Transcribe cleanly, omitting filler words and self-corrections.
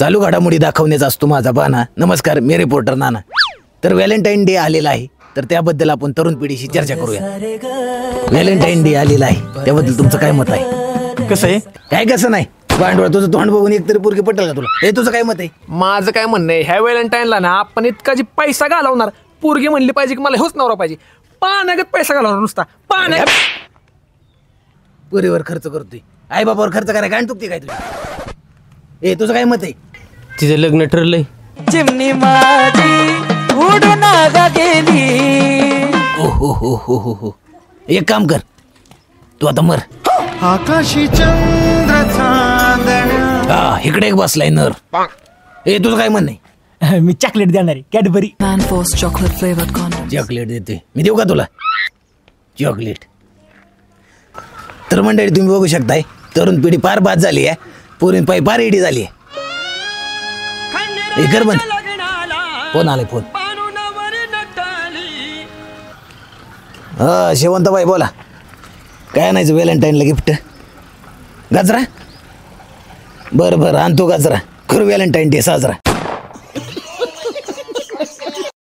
चालू घडामोडी दाखवण्याचा असतो माझा बाणा. नमस्कार, मी रिपोर्टर नाना. तर व्हॅलेंटाईन डे आलेला आहे, तर त्याबद्दल आपण तरुण पिढीशी चर्चा करूया. व्हॅलेंटाईन डे आलेला आहे, त्याबद्दल तुमचं काय मत आहे? कसं आहे? काय कसं नाही, भांडवळ तुझं तोंड बघून एकतरी पोरगी पटेल का तुला? हे तुझं काय मत आहे? माझं काय म्हणणं आहे, ह्या व्हॅलेंटाईनला ना आपण इतका जी पैसा घालवणार, पोरगी म्हणली पाहिजे की मला होच नवरा पाहिजे, पाण्यागत पैसा घालवणार नुसता पाण्या पुरीवर खर्च करतोय, आई बाबावर खर्च करायला काय चुकते काय तुझी? हे तुझं काय मत आहे? तिचं लग्न ठरलंय. चिमणी माझी उडून गेली. ओ हो हो हो हो हो, एक काम कर, तू आता मर. आकाशी चंद्र चांदण्या. हा, इकडे एक बसलाय नर. हे तुझं काय म्हणणं आहे? मी चॉकलेट देणार आहे, Cadbury. Manforce chocolate flavored condom. Chocolate देते मी, देऊ का तुला चॉकलेट? तर मंडळी तुम्ही बघू शकताय, तरुण पिढी फार बाद झाली आहे, पोरीन पायी फार एडी झाली आहे. हे कर बंद, फोन आलाय फोन. हा शेवंतबाई बोला, काय आणायचं व्हॅलेंटाईनला गिफ्ट? गजरा? बरं बरं आणतो गजरा, करू व्हॅलेंटाईन डे साजरा.